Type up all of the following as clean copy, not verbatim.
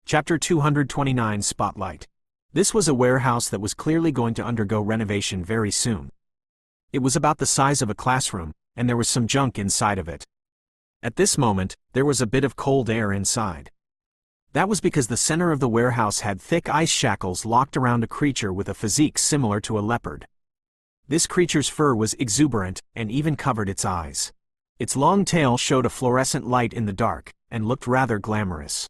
Chapter 229 Spotlight. This was a warehouse that was clearly going to undergo renovation very soon. It was about the size of a classroom, and there was some junk inside of it. At this moment, there was a bit of cold air inside. That was because the center of the warehouse had thick ice shackles locked around a creature with a physique similar to a leopard. This creature's fur was exuberant and even covered its eyes. Its long tail showed a fluorescent light in the dark, and looked rather glamorous.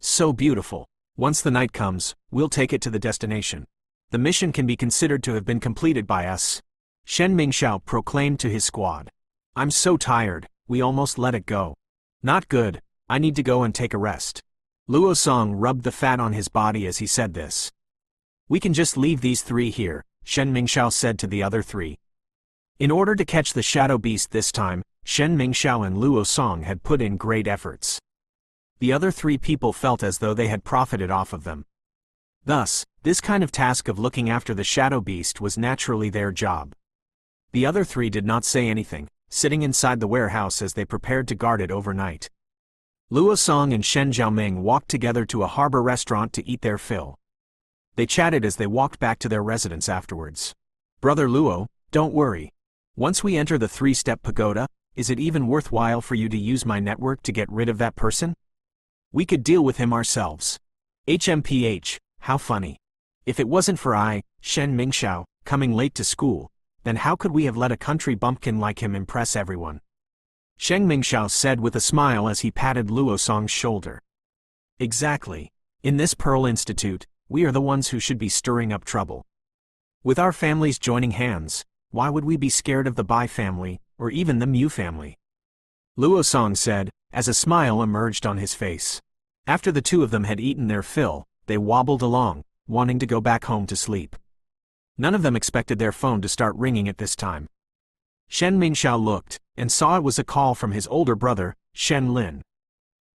So beautiful. Once the night comes, we'll take it to the destination. The mission can be considered to have been completed by us, Shen Mingxiao proclaimed to his squad. I'm so tired, we almost let it go. Not good, I need to go and take a rest. Luo Song rubbed the fat on his body as he said this. We can just leave these three here, Shen Mingxiao said to the other three. In order to catch the shadow beast this time, Shen Mingxiao and Luo Song had put in great efforts. The other three people felt as though they had profited off of them. Thus, this kind of task of looking after the shadow beast was naturally their job. The other three did not say anything, sitting inside the warehouse as they prepared to guard it overnight. Luo Song and Shen Jiaoming walked together to a harbor restaurant to eat their fill. They chatted as they walked back to their residence afterwards. Brother Luo, don't worry. Once we enter the three-step pagoda, is it even worthwhile for you to use my network to get rid of that person? We could deal with him ourselves. HMPH, how funny. If it wasn't for Shen Mingxiao, coming late to school, then how could we have let a country bumpkin like him impress everyone? Shen Mingxiao said with a smile as he patted Luo Song's shoulder. Exactly. In this Pearl Institute, we are the ones who should be stirring up trouble. With our families joining hands, why would we be scared of the Bai family, or even the Mu family? Luo Song said, as a smile emerged on his face. After the two of them had eaten their fill, they wobbled along, wanting to go back home to sleep. None of them expected their phone to start ringing at this time. Shen Mingxiao looked, and saw it was a call from his older brother, Shen Lin.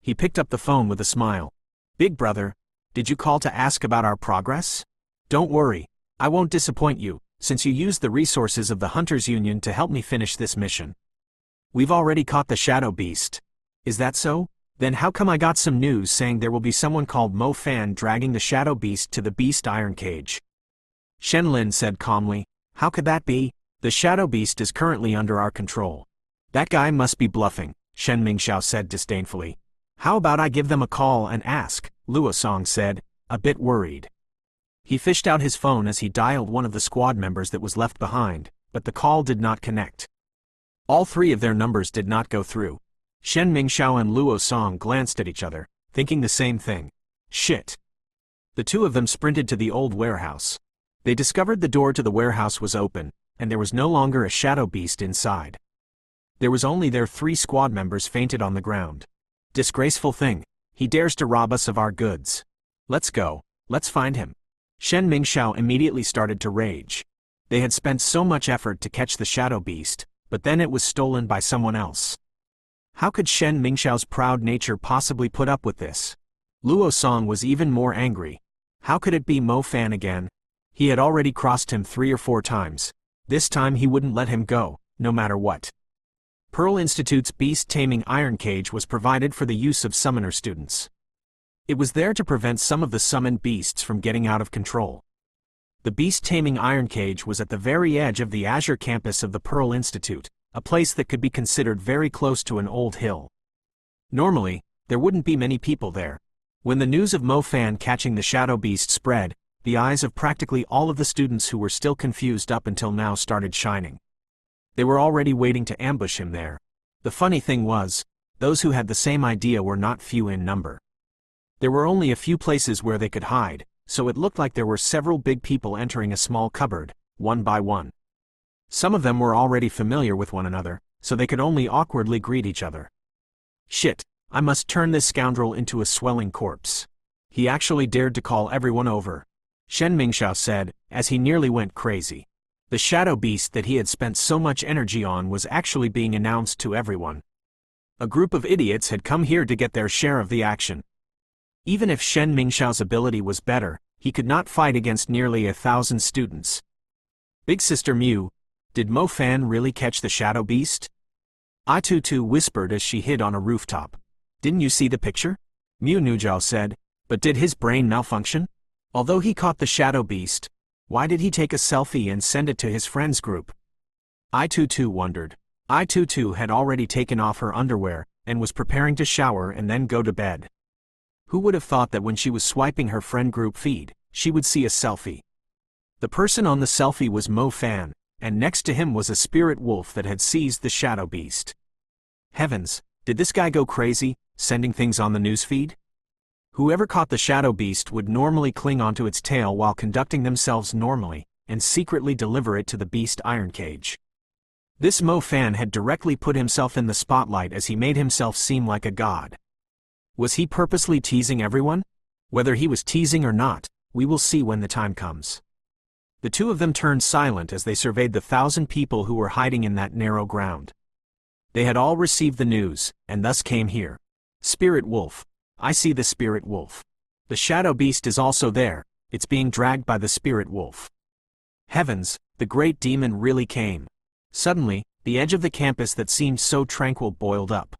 He picked up the phone with a smile. Big brother, did you call to ask about our progress? Don't worry, I won't disappoint you, since you used the resources of the Hunters Union to help me finish this mission. We've already caught the shadow beast. Is that so? Then how come I got some news saying there will be someone called Mo Fan dragging the shadow beast to the beast iron cage? Shen Lin said calmly, how could that be? The shadow beast is currently under our control. That guy must be bluffing, Shen Mingxiao said disdainfully. How about I give them a call and ask, Luo Song said, a bit worried. He fished out his phone as he dialed one of the squad members that was left behind, but the call did not connect. All three of their numbers did not go through. Shen Mingxiao and Luo Song glanced at each other, thinking the same thing. Shit. The two of them sprinted to the old warehouse. They discovered the door to the warehouse was open, and there was no longer a shadow beast inside. There was only their three squad members fainted on the ground. Disgraceful thing, he dares to rob us of our goods. Let's go, let's find him. Shen Mingxiao immediately started to rage. They had spent so much effort to catch the shadow beast, but then it was stolen by someone else. How could Shen Mingxiao's proud nature possibly put up with this? Luo Song was even more angry. How could it be Mo Fan again? He had already crossed him 3 or 4 times. This time he wouldn't let him go, no matter what. Pearl Institute's beast-taming iron cage was provided for the use of summoner students. It was there to prevent some of the summoned beasts from getting out of control. The beast-taming iron cage was at the very edge of the Azure campus of the Pearl Institute, a place that could be considered very close to an old hill. Normally, there wouldn't be many people there. When the news of Mo Fan catching the shadow beast spread, the eyes of practically all of the students who were still confused up until now started shining. They were already waiting to ambush him there. The funny thing was, those who had the same idea were not few in number. There were only a few places where they could hide, so it looked like there were several big people entering a small cupboard, one by one. Some of them were already familiar with one another, so they could only awkwardly greet each other. Shit, I must turn this scoundrel into a swelling corpse. He actually dared to call everyone over, Shen Mingxiao said, as he nearly went crazy. The shadow beast that he had spent so much energy on was actually being announced to everyone. A group of idiots had come here to get their share of the action. Even if Shen Mingxiao's ability was better, he could not fight against nearly 1,000 students. Big Sister Mu, did Mo Fan really catch the shadow beast? Itutu whispered as she hid on a rooftop. Didn't you see the picture? Mu Nujiao said, But did his brain malfunction? Although he caught the shadow beast, why did he take a selfie and send it to his friends group? I-Tutu wondered. I-Tutu had already taken off her underwear and was preparing to shower and then go to bed. Who would have thought that when she was swiping her friend group feed, she would see a selfie? The person on the selfie was Mo Fan, and next to him was a spirit wolf that had seized the shadow beast. Heavens, did this guy go crazy, sending things on the newsfeed? Whoever caught the shadow beast would normally cling onto its tail while conducting themselves normally, and secretly deliver it to the beast iron cage. This Mo Fan had directly put himself in the spotlight as he made himself seem like a god. Was he purposely teasing everyone? Whether he was teasing or not, we will see when the time comes. The two of them turned silent as they surveyed the 1,000 people who were hiding in that narrow ground. They had all received the news, and thus came here. Spirit Wolf. I see the Spirit Wolf. The shadow beast is also there, it's being dragged by the Spirit Wolf. Heavens, the great demon really came. Suddenly, the edge of the campus that seemed so tranquil boiled up.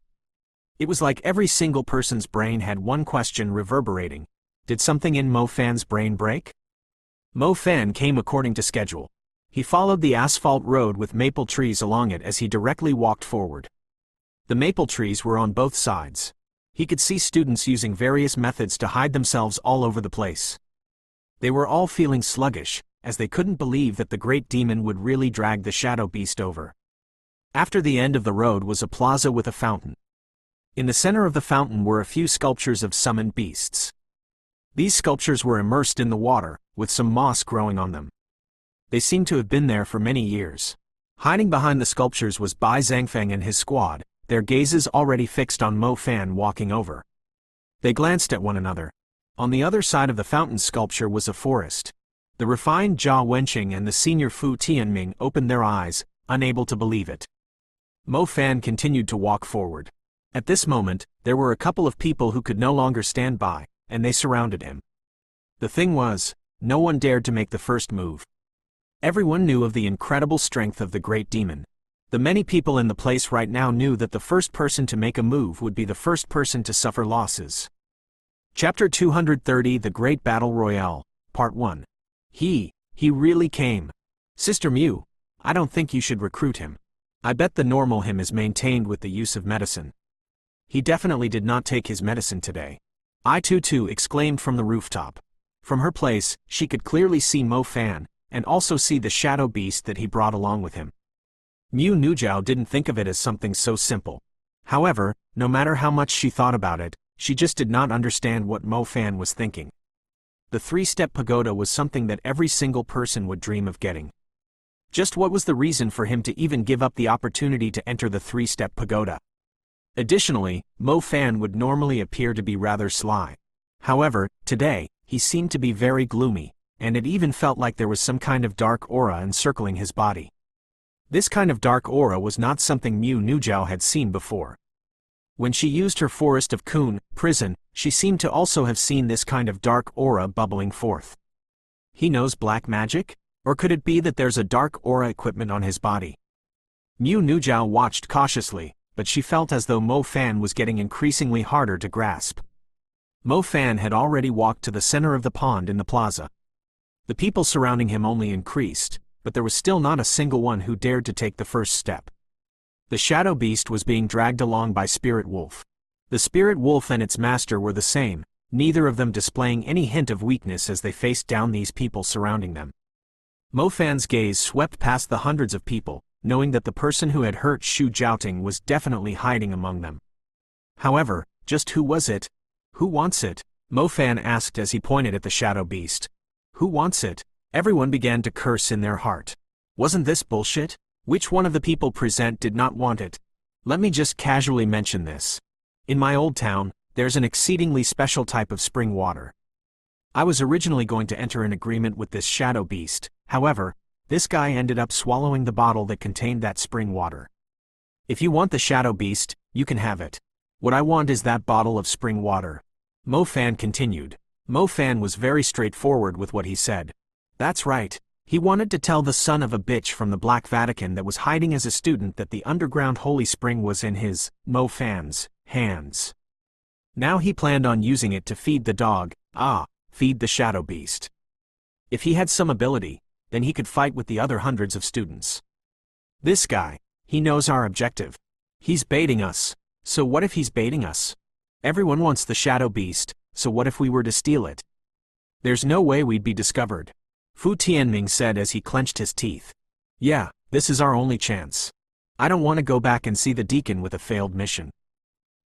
It was like every single person's brain had one question reverberating. Did something in Mo Fan's brain break? Mo Fan came according to schedule. He followed the asphalt road with maple trees along it as he directly walked forward. The maple trees were on both sides. He could see students using various methods to hide themselves all over the place. They were all feeling sluggish, as they couldn't believe that the great demon would really drag the shadow beast over. After the end of the road was a plaza with a fountain. In the center of the fountain were a few sculptures of summoned beasts. These sculptures were immersed in the water, with some moss growing on them. They seemed to have been there for many years. Hiding behind the sculptures was Bai Zhangfeng and his squad, their gazes already fixed on Mo Fan walking over. They glanced at one another. On the other side of the fountain sculpture was a forest. The refined Jia Wenqing and the senior Fu Tianming opened their eyes, unable to believe it. Mo Fan continued to walk forward. At this moment, there were a couple of people who could no longer stand by, and they surrounded him. The thing was, no one dared to make the first move. Everyone knew of the incredible strength of the great demon. The many people in the place right now knew that the first person to make a move would be the first person to suffer losses. Chapter 230 The Great Battle Royale, Part 1. He really came. Sister Mew, I don't think you should recruit him. I bet the normal him is maintained with the use of medicine. He definitely did not take his medicine today. I-Tutu exclaimed from the rooftop. From her place, she could clearly see Mo Fan, and also see the shadow beast that he brought along with him. Mu Nujiao didn't think of it as something so simple. However, no matter how much she thought about it, she just did not understand what Mo Fan was thinking. The 3-step pagoda was something that every single person would dream of getting. Just what was the reason for him to even give up the opportunity to enter the 3-step pagoda? Additionally, Mo Fan would normally appear to be rather sly. However, today, he seemed to be very gloomy, and it even felt like there was some kind of dark aura encircling his body. This kind of dark aura was not something Mu Nujiao had seen before. When she used her Forest of Kun, prison, she seemed to also have seen this kind of dark aura bubbling forth. He knows black magic? Or could it be that there's a dark aura equipment on his body? Mu Nujiao watched cautiously, but she felt as though Mo Fan was getting increasingly harder to grasp. Mo Fan had already walked to the center of the pond in the plaza. The people surrounding him only increased, but there was still not a single one who dared to take the first step. The shadow beast was being dragged along by Spirit Wolf. The Spirit Wolf and its master were the same, neither of them displaying any hint of weakness as they faced down these people surrounding them. Mo Fan's gaze swept past the hundreds of people, knowing that the person who had hurt Xu Jiaoting was definitely hiding among them. However, just who was it? Who wants it? Mo Fan asked as he pointed at the shadow beast. Who wants it? Everyone began to curse in their heart. Wasn't this bullshit? Which one of the people present did not want it? Let me just casually mention this. In my old town, there's an exceedingly special type of spring water. I was originally going to enter an agreement with this shadow beast, however, this guy ended up swallowing the bottle that contained that spring water. If you want the shadow beast, you can have it. What I want is that bottle of spring water. Mo Fan continued. Mo Fan was very straightforward with what he said. That's right. He wanted to tell the son of a bitch from the Black Vatican that was hiding as a student that the underground holy spring was in his, Mo Fan's, hands. Now he planned on using it to feed the dog, Ah, feed the shadow beast. If he had some ability, then he could fight with the other hundreds of students. This guy, he knows our objective. He's baiting us. So what if he's baiting us? Everyone wants the shadow beast, so what if we were to steal it? There's no way we'd be discovered. Fu Tianming said as he clenched his teeth. Yeah, this is our only chance. I don't want to go back and see the deacon with a failed mission.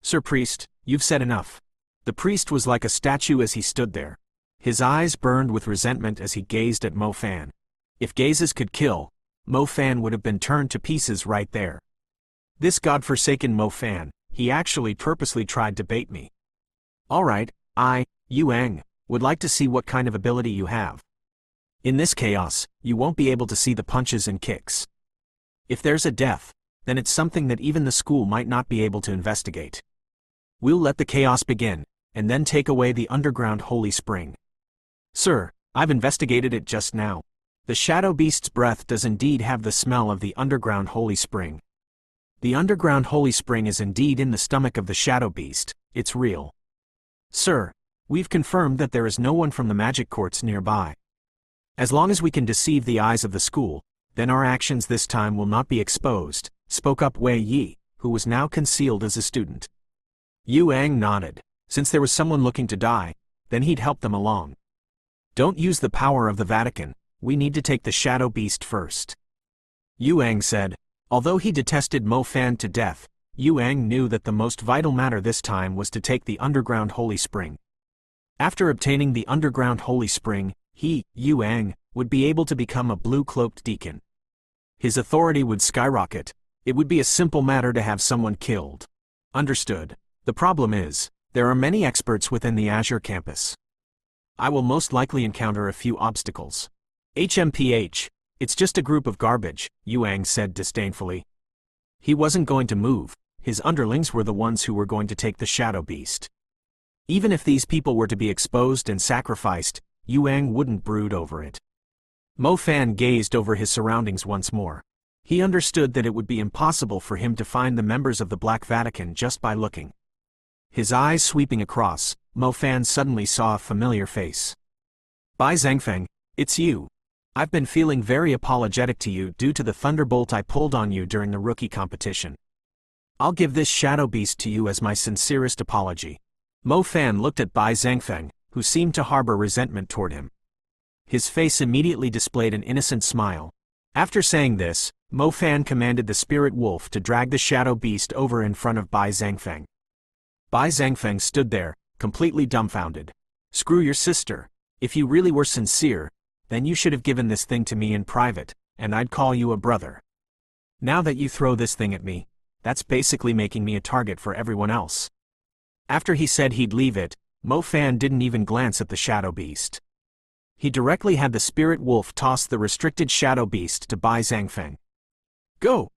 Sir Priest, you've said enough. The priest was like a statue as he stood there. His eyes burned with resentment as he gazed at Mo Fan. If gazes could kill, Mo Fan would have been turned to pieces right there. This godforsaken Mo Fan, he actually purposely tried to bait me. Alright, Yuang, would like to see what kind of ability you have. In this chaos, you won't be able to see the punches and kicks. If there's a death, then it's something that even the school might not be able to investigate. We'll let the chaos begin, and then take away the underground holy spring. Sir, I've investigated it just now. The shadow beast's breath does indeed have the smell of the underground holy spring. The underground holy spring is indeed in the stomach of the shadow beast, it's real. Sir, we've confirmed that there is no one from the magic courts nearby. As long as we can deceive the eyes of the school, then our actions this time will not be exposed, spoke up Wei Yi, who was now concealed as a student. Yuang nodded. Since there was someone looking to die, then he'd help them along. Don't use the power of the Vatican, we need to take the shadow beast first. Yuang said. Although he detested Mo Fan to death, Yuang knew that the most vital matter this time was to take the underground holy spring. After obtaining the underground holy spring, he, Yuang, would be able to become a blue-cloaked deacon. His authority would skyrocket. It would be a simple matter to have someone killed. Understood. The problem is, there are many experts within the Azure campus. I will most likely encounter a few obstacles. HMPH, it's just a group of garbage, Yuang said disdainfully. He wasn't going to move, his underlings were the ones who were going to take the shadow beast. Even if these people were to be exposed and sacrificed, Yuang wouldn't brood over it. Mo Fan gazed over his surroundings once more. He understood that it would be impossible for him to find the members of the Black Vatican just by looking. His eyes sweeping across, Mo Fan suddenly saw a familiar face. Bai Zhangfeng, it's you. I've been feeling very apologetic to you due to the thunderbolt I pulled on you during the rookie competition. I'll give this shadow beast to you as my sincerest apology. Mo Fan looked at Bai Zhangfeng, who seemed to harbor resentment toward him. His face immediately displayed an innocent smile. After saying this, Mo Fan commanded the spirit wolf to drag the shadow beast over in front of Bai Zhangfeng. Bai Zhangfeng stood there, completely dumbfounded. Screw your sister. If you really were sincere, then you should have given this thing to me in private, and I'd call you a brother. Now that you throw this thing at me, that's basically making me a target for everyone else. After he said he'd leave it, Mo Fan didn't even glance at the shadow beast. He directly had the spirit wolf toss the restricted shadow beast to Bai Zhangfeng. Go!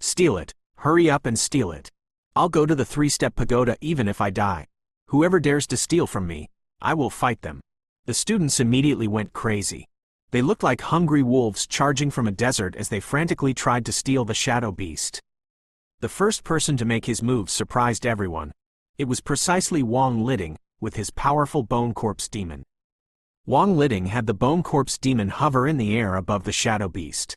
Steal it, hurry up and steal it. I'll go to the 3-step pagoda even if I die. Whoever dares to steal from me, I will fight them. The students immediately went crazy. They looked like hungry wolves charging from a desert as they frantically tried to steal the shadow beast. The first person to make his move surprised everyone. It was precisely Wang Liding, with his powerful bone corpse demon. Wang Liding had the bone corpse demon hover in the air above the shadow beast.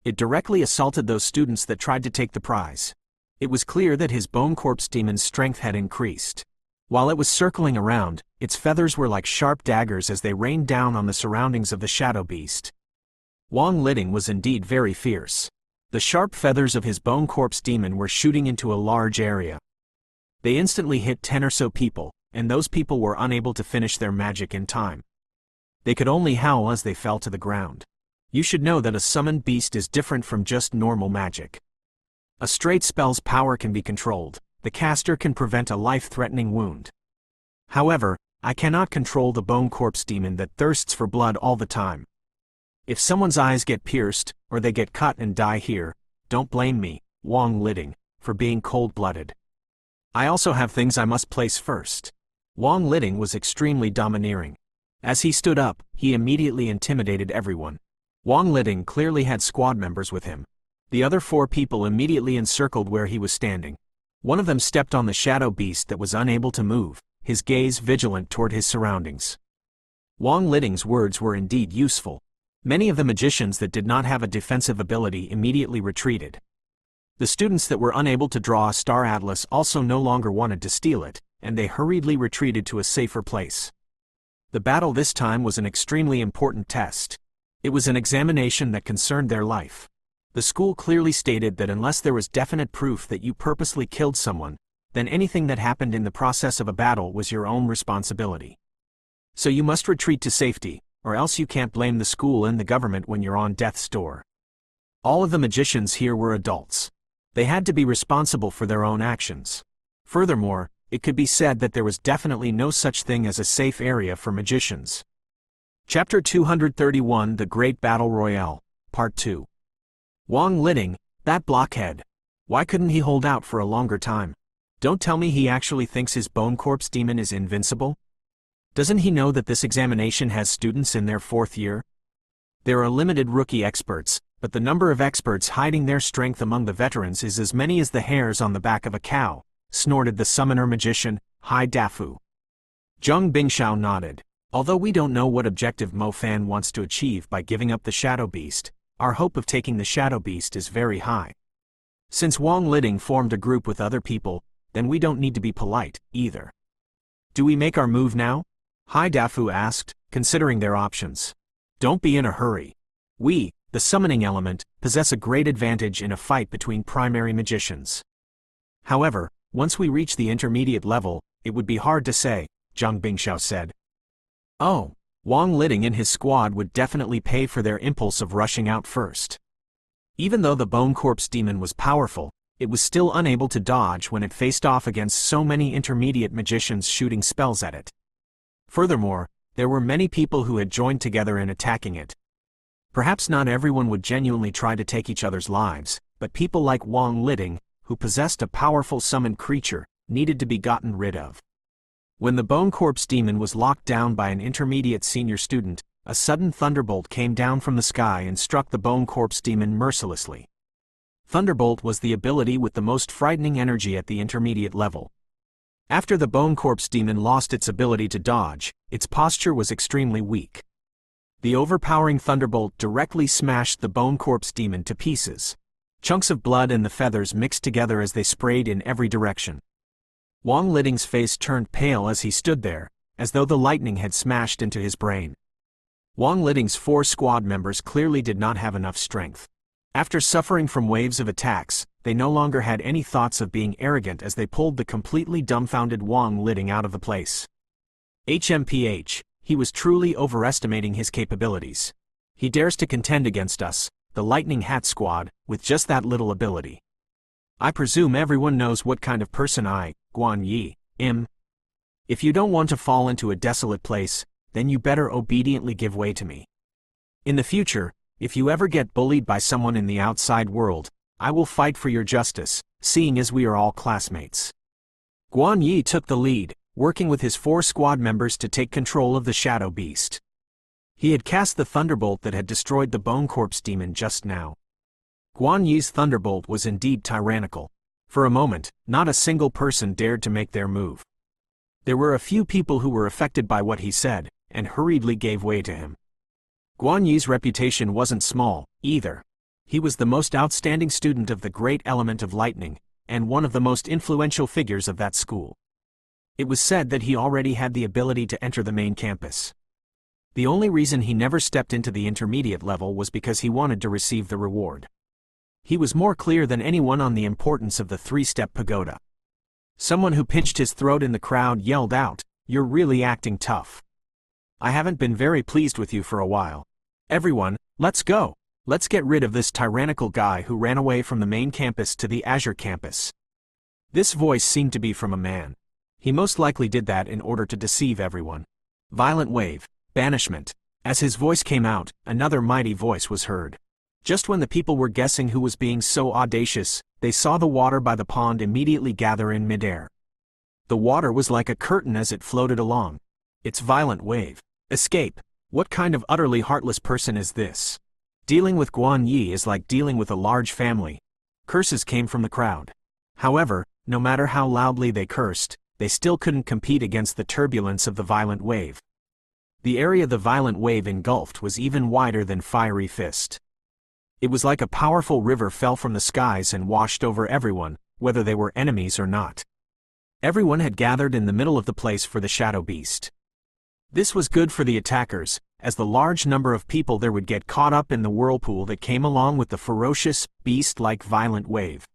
It directly assaulted those students that tried to take the prize. It was clear that his bone corpse demon's strength had increased. While it was circling around, its feathers were like sharp daggers as they rained down on the surroundings of the shadow beast. Wang Liding was indeed very fierce. The sharp feathers of his bone corpse demon were shooting into a large area. They instantly hit 10 or so people, and those people were unable to finish their magic in time. They could only howl as they fell to the ground. You should know that a summoned beast is different from just normal magic. A straight spell's power can be controlled. The caster can prevent a life-threatening wound. However, I cannot control the bone corpse demon that thirsts for blood all the time. If someone's eyes get pierced, or they get cut and die here, don't blame me, Wang Liding, for being cold-blooded. I also have things I must place first. Wang Liding was extremely domineering. As he stood up, he immediately intimidated everyone. Wang Liding clearly had squad members with him. The other 4 people immediately encircled where he was standing. One of them stepped on the shadow beast that was unable to move. his gaze vigilant toward his surroundings. Wang Liting's words were indeed useful. Many of the magicians that did not have a defensive ability immediately retreated. The students that were unable to draw a star atlas also no longer wanted to steal it, and they hurriedly retreated to a safer place. The battle this time was an extremely important test. It was an examination that concerned their life. The school clearly stated that unless there was definite proof that you purposely killed someone, then anything that happened in the process of a battle was your own responsibility. So you must retreat to safety, or else you can't blame the school and the government when you're on death's door. All of the magicians here were adults. They had to be responsible for their own actions. Furthermore, it could be said that there was definitely no such thing as a safe area for magicians. Chapter 231 The Great Battle Royale, Part 2. Wang Liting, that blockhead. Why couldn't he hold out for a longer time? Don't tell me he actually thinks his bone corpse demon is invincible? Doesn't he know that this examination has students in their 4th year? There are limited rookie experts, but the number of experts hiding their strength among the veterans is as many as the hairs on the back of a cow, snorted the summoner magician, Hai Dafu. Zheng Bingshao nodded. Although we don't know what objective Mo Fan wants to achieve by giving up the Shadow Beast, our hope of taking the Shadow Beast is very high. Since Wang Liting formed a group with other people, then we don't need to be polite, either. Do we make our move now? Hai Dafu asked, considering their options. Don't be in a hurry. We, the summoning element, possess a great advantage in a fight between primary magicians. However, once we reach the intermediate level, it would be hard to say, Zhang Bingshao said. Oh, Wang Liting and his squad would definitely pay for their impulse of rushing out first. Even though the Bone Corpse Demon was powerful, it was still unable to dodge when it faced off against so many intermediate magicians shooting spells at it. Furthermore, there were many people who had joined together in attacking it. Perhaps not everyone would genuinely try to take each other's lives, but people like Wang Liting, who possessed a powerful summoned creature, needed to be gotten rid of. When the Bone Corpse Demon was locked down by an intermediate senior student, a sudden thunderbolt came down from the sky and struck the Bone Corpse Demon mercilessly. Thunderbolt was the ability with the most frightening energy at the intermediate level. After the Bone Corpse Demon lost its ability to dodge, its posture was extremely weak. The overpowering thunderbolt directly smashed the Bone Corpse Demon to pieces. Chunks of blood and the feathers mixed together as they sprayed in every direction. Wang Liting's face turned pale as he stood there, as though the lightning had smashed into his brain. Wang Liting's 4 squad members clearly did not have enough strength. After suffering from waves of attacks, they no longer had any thoughts of being arrogant as they pulled the completely dumbfounded Wang Liting out of the place. HMPH, he was truly overestimating his capabilities. He dares to contend against us, the Lightning Hat Squad, with just that little ability. I presume everyone knows what kind of person I, Guan Yi, am. If you don't want to fall into a desolate place, then you better obediently give way to me. In the future, if you ever get bullied by someone in the outside world, I will fight for your justice, seeing as we are all classmates. Guan Yi took the lead, working with his 4 squad members to take control of the Shadow Beast. He had cast the thunderbolt that had destroyed the Bone Corpse Demon just now. Guan Yi's thunderbolt was indeed tyrannical. For a moment, not a single person dared to make their move. There were a few people who were affected by what he said, and hurriedly gave way to him. Guan Yi's reputation wasn't small, either. He was the most outstanding student of the great element of lightning, and one of the most influential figures of that school. It was said that he already had the ability to enter the main campus. The only reason he never stepped into the intermediate level was because he wanted to receive the reward. He was more clear than anyone on the importance of the 3-step pagoda. Someone who pinched his throat in the crowd yelled out, "You're really acting tough. I haven't been very pleased with you for a while. Everyone, let's go. Let's get rid of this tyrannical guy who ran away from the main campus to the Azure campus." This voice seemed to be from a man. He most likely did that in order to deceive everyone. Violent wave, banishment. As his voice came out, another mighty voice was heard. Just when the people were guessing who was being so audacious, they saw the water by the pond immediately gather in midair. The water was like a curtain as it floated along. Its violent wave. Escape. What kind of utterly heartless person is this? Dealing with Guan Yi is like dealing with a large family. Curses came from the crowd. However, no matter how loudly they cursed, they still couldn't compete against the turbulence of the violent wave. The area the violent wave engulfed was even wider than Fiery Fist. It was like a powerful river fell from the skies and washed over everyone, whether they were enemies or not. Everyone had gathered in the middle of the place for the shadow beast. This was good for the attackers, as the large number of people there would get caught up in the whirlpool that came along with the ferocious, beast-like violent wave.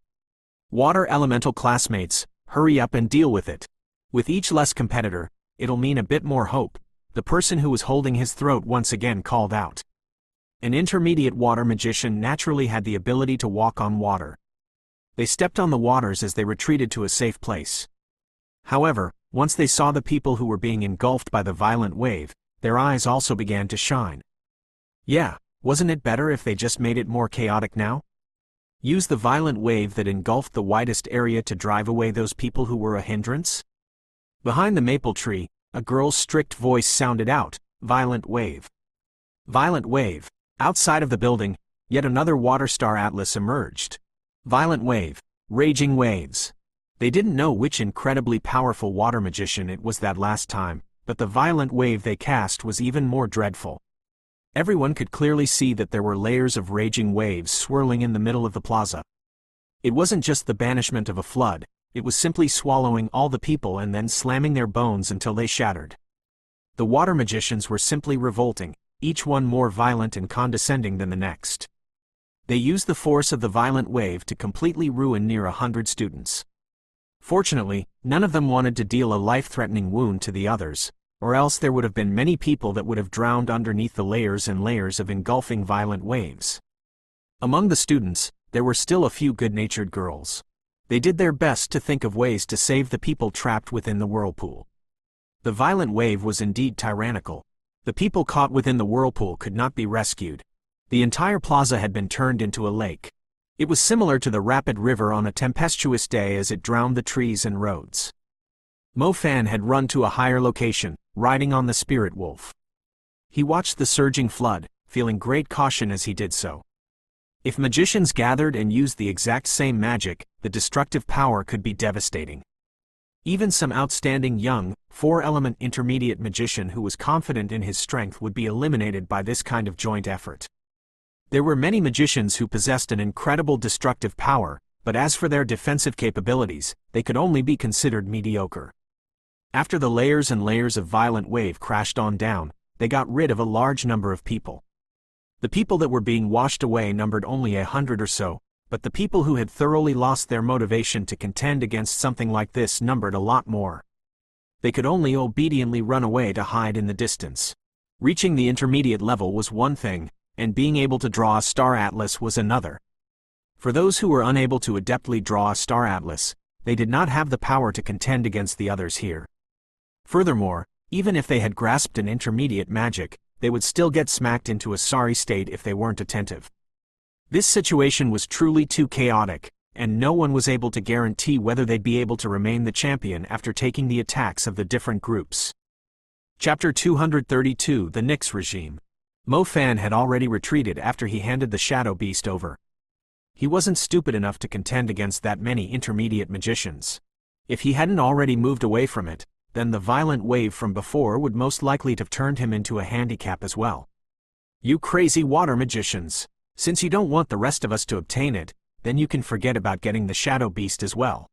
Water elemental classmates, hurry up and deal with it. With each less competitor, it'll mean a bit more hope, the person who was holding his throat once again called out. An intermediate water magician naturally had the ability to walk on water. They stepped on the waters as they retreated to a safe place. However, once they saw the people who were being engulfed by the violent wave, their eyes also began to shine. Yeah, wasn't it better if they just made it more chaotic now? Use the violent wave that engulfed the widest area to drive away those people who were a hindrance? Behind the maple tree, a girl's strict voice sounded out, "Violent wave." Violent wave. Outside of the building, yet another water star atlas emerged. Violent wave. Raging waves. They didn't know which incredibly powerful water magician it was that last time, but the violent wave they cast was even more dreadful. Everyone could clearly see that there were layers of raging waves swirling in the middle of the plaza. It wasn't just the banishment of a flood, it was simply swallowing all the people and then slamming their bones until they shattered. The water magicians were simply revolting, each one more violent and condescending than the next. They used the force of the violent wave to completely ruin near 100 students. Fortunately, none of them wanted to deal a life-threatening wound to the others, or else there would have been many people that would have drowned underneath the layers and layers of engulfing violent waves. Among the students, there were still a few good-natured girls. They did their best to think of ways to save the people trapped within the whirlpool. The violent wave was indeed tyrannical. The people caught within the whirlpool could not be rescued. The entire plaza had been turned into a lake. It was similar to the rapid river on a tempestuous day as it drowned the trees and roads. Mo Fan had run to a higher location, riding on the spirit wolf. He watched the surging flood, feeling great caution as he did so. If magicians gathered and used the exact same magic, the destructive power could be devastating. Even some outstanding young, four-element intermediate magician who was confident in his strength would be eliminated by this kind of joint effort. There were many magicians who possessed an incredible destructive power, but as for their defensive capabilities, they could only be considered mediocre. After the layers and layers of violent wave crashed on down, they got rid of a large number of people. The people that were being washed away numbered only 100 or so, but the people who had thoroughly lost their motivation to contend against something like this numbered a lot more. They could only obediently run away to hide in the distance. Reaching the intermediate level was one thing, and being able to draw a star atlas was another. For those who were unable to adeptly draw a star atlas, they did not have the power to contend against the others here. Furthermore, even if they had grasped an intermediate magic, they would still get smacked into a sorry state if they weren't attentive. This situation was truly too chaotic, and no one was able to guarantee whether they'd be able to remain the champion after taking the attacks of the different groups. Chapter 232: The Nyx Regime. Mo Fan had already retreated after he handed the shadow beast over. He wasn't stupid enough to contend against that many intermediate magicians. If he hadn't already moved away from it, then the violent wave from before would most likely have turned him into a handicap as well. You crazy water magicians! Since you don't want the rest of us to obtain it, then you can forget about getting the shadow beast as well.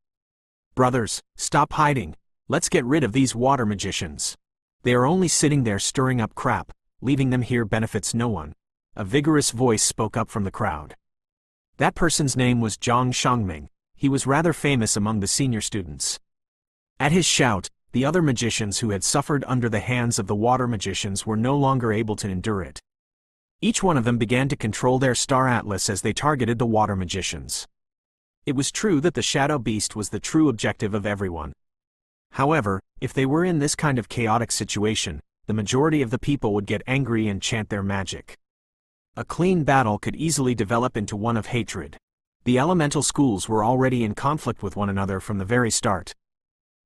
Brothers, stop hiding. Let's get rid of these water magicians. They are only sitting there stirring up crap. Leaving them here benefits no one. A vigorous voice spoke up from the crowd. That person's name was Zhang Shangming. He was rather famous among the senior students. At his shout, the other magicians who had suffered under the hands of the water magicians were no longer able to endure it. Each one of them began to control their star atlas as they targeted the water magicians. It was true that the shadow beast was the true objective of everyone. However, if they were in this kind of chaotic situation, the majority of the people would get angry and chant their magic. A clean battle could easily develop into one of hatred. The elemental schools were already in conflict with one another from the very start.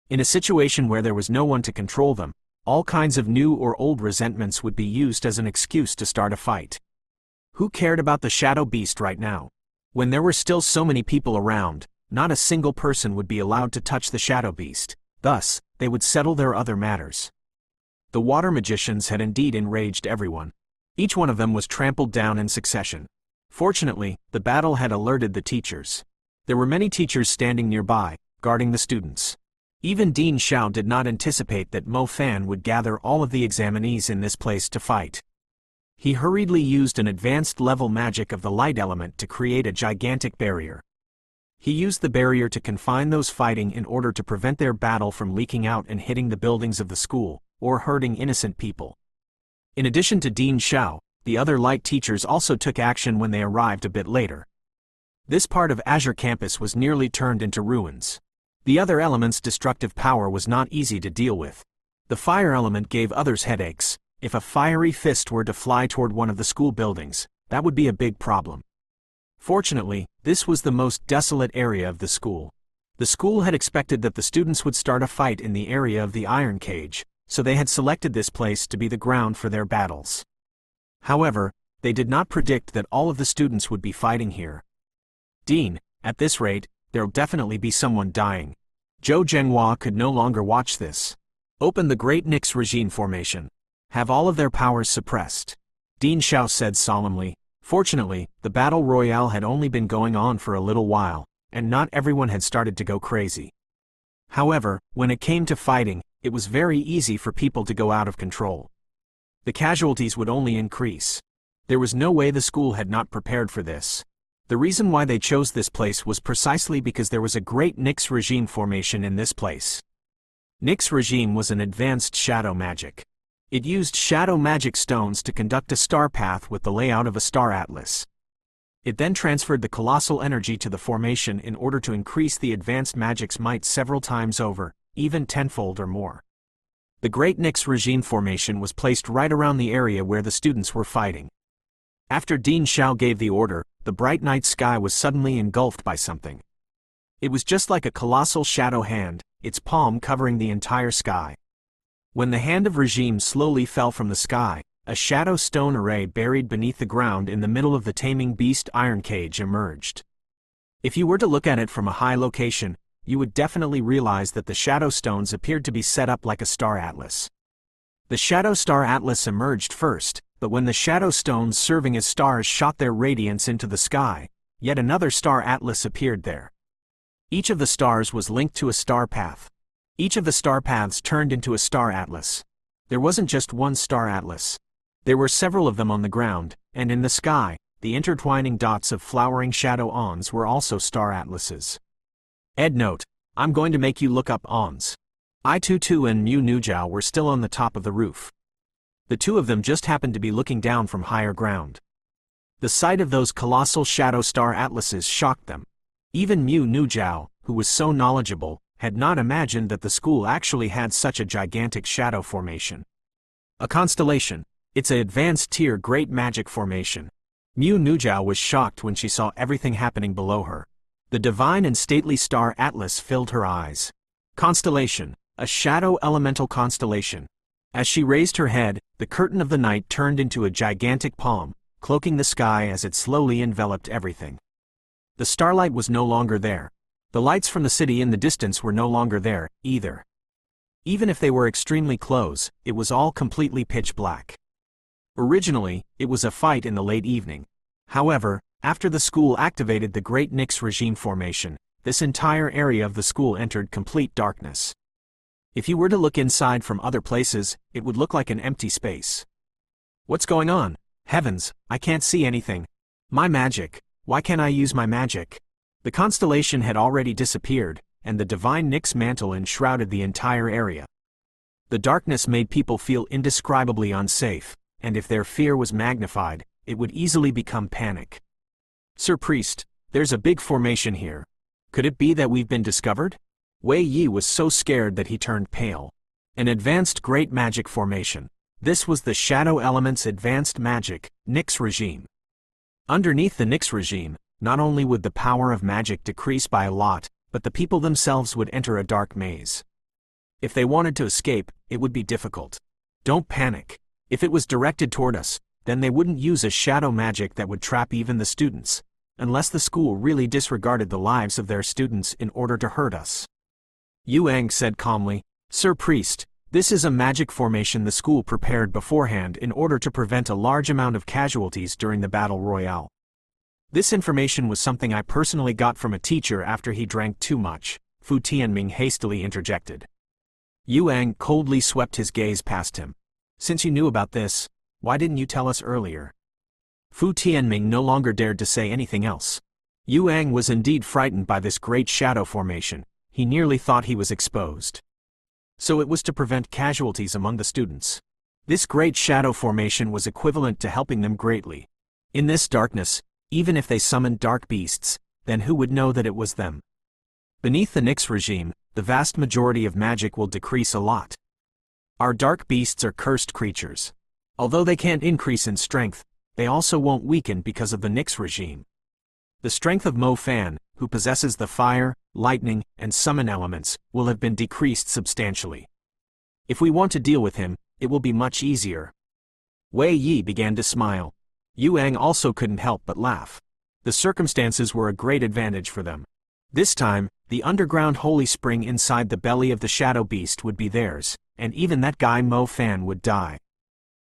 In a situation where there was no one to control them, all kinds of new or old resentments would be used as an excuse to start a fight. Who cared about the shadow beast right now? When there were still so many people around, not a single person would be allowed to touch the shadow beast. Thus, they would settle their other matters. The water magicians had indeed enraged everyone. Each one of them was trampled down in succession. Fortunately, the battle had alerted the teachers. There were many teachers standing nearby, guarding the students. Even Dean Xiao did not anticipate that Mo Fan would gather all of the examinees in this place to fight. He hurriedly used an advanced level magic of the light element to create a gigantic barrier. He used the barrier to confine those fighting in order to prevent their battle from leaking out and hitting the buildings of the school, or hurting innocent people. In addition to Dean Xiao, the other light teachers also took action when they arrived a bit later. This part of Azure Campus was nearly turned into ruins. The other element's destructive power was not easy to deal with. The fire element gave others headaches. If a fiery fist were to fly toward one of the school buildings, that would be a big problem. Fortunately, this was the most desolate area of the school. The school had expected that the students would start a fight in the area of the iron cage, so they had selected this place to be the ground for their battles. However, they did not predict that all of the students would be fighting here. Dean, at this rate, there'll definitely be someone dying. Zhou Zhenghua could no longer watch this. Open the Great Nix regime formation. Have all of their powers suppressed. Dean Xiao said solemnly. Fortunately, the battle royale had only been going on for a little while, and not everyone had started to go crazy. However, when it came to fighting, it was very easy for people to go out of control. The casualties would only increase. There was no way the school had not prepared for this. The reason why they chose this place was precisely because there was a Great Nix regime formation in this place. Nix regime was an advanced shadow magic. It used shadow magic stones to conduct a star path with the layout of a star atlas. It then transferred the colossal energy to the formation in order to increase the advanced magic's might several times over, even tenfold or more. The Great Nix regime formation was placed right around the area where the students were fighting. After Dean Xiao gave the order, the bright night sky was suddenly engulfed by something. It was just like a colossal shadow hand, its palm covering the entire sky. When the hand of regime slowly fell from the sky, a shadow stone array buried beneath the ground in the middle of the taming beast iron cage emerged. If you were to look at it from a high location, you would definitely realize that the shadow stones appeared to be set up like a star atlas. The shadow star atlas emerged first, but when the shadow stones serving as stars shot their radiance into the sky, yet another star atlas appeared there. Each of the stars was linked to a star path. Each of the star paths turned into a star atlas. There wasn't just one star atlas. There were several of them on the ground, and in the sky, the intertwining dots of flowering shadow awns were also star atlases. Ed note, I'm going to make you look up awns. I-22 and Mu Nujiao were still on the top of the roof. The two of them just happened to be looking down from higher ground. The sight of those colossal shadow star atlases shocked them. Even Mu Nujiao, who was so knowledgeable, had not imagined that the school actually had such a gigantic shadow formation. A constellation. It's an advanced tier great magic formation. Mu Nujiao was shocked when she saw everything happening below her. The divine and stately star atlas filled her eyes. Constellation. A shadow elemental constellation. As she raised her head, the curtain of the night turned into a gigantic palm, cloaking the sky as it slowly enveloped everything. The starlight was no longer there. The lights from the city in the distance were no longer there, either. Even if they were extremely close, it was all completely pitch black. Originally, it was a fight in the late evening. However, after the school activated the Great Nix regime formation, this entire area of the school entered complete darkness. If you were to look inside from other places, it would look like an empty space. What's going on? Heavens, I can't see anything. My magic. Why can't I use my magic? The constellation had already disappeared, and the divine Nix mantle enshrouded the entire area. The darkness made people feel indescribably unsafe, and if their fear was magnified, it would easily become panic. Sir Priest, there's a big formation here. Could it be that we've been discovered? Wei Yi was so scared that he turned pale. An advanced great magic formation. This was the Shadow Element's advanced magic, Nix regime. Underneath the Nix regime, not only would the power of magic decrease by a lot, but the people themselves would enter a dark maze. If they wanted to escape, it would be difficult. Don't panic. If it was directed toward us, then they wouldn't use a shadow magic that would trap even the students, unless the school really disregarded the lives of their students in order to hurt us. Yuang said calmly, "Sir Priest, this is a magic formation the school prepared beforehand in order to prevent a large amount of casualties during the battle royale. This information was something I personally got from a teacher after he drank too much," Fu Tianming hastily interjected. Yuang coldly swept his gaze past him. "Since you knew about this, why didn't you tell us earlier?" Fu Tianming no longer dared to say anything else. Yuang was indeed frightened by this great shadow formation. He nearly thought he was exposed. So it was to prevent casualties among the students. This great shadow formation was equivalent to helping them greatly. In this darkness, even if they summoned dark beasts, then who would know that it was them? Beneath the Nyx regime, the vast majority of magic will decrease a lot. Our dark beasts are cursed creatures. Although they can't increase in strength, they also won't weaken because of the Nyx regime. The strength of Mo Fan, who possesses the fire, lightning, and summon elements, will have been decreased substantially. If we want to deal with him, it will be much easier." Wei Yi began to smile. Yuang also couldn't help but laugh. The circumstances were a great advantage for them. This time, the underground holy spring inside the belly of the shadow beast would be theirs, and even that guy Mo Fan would die.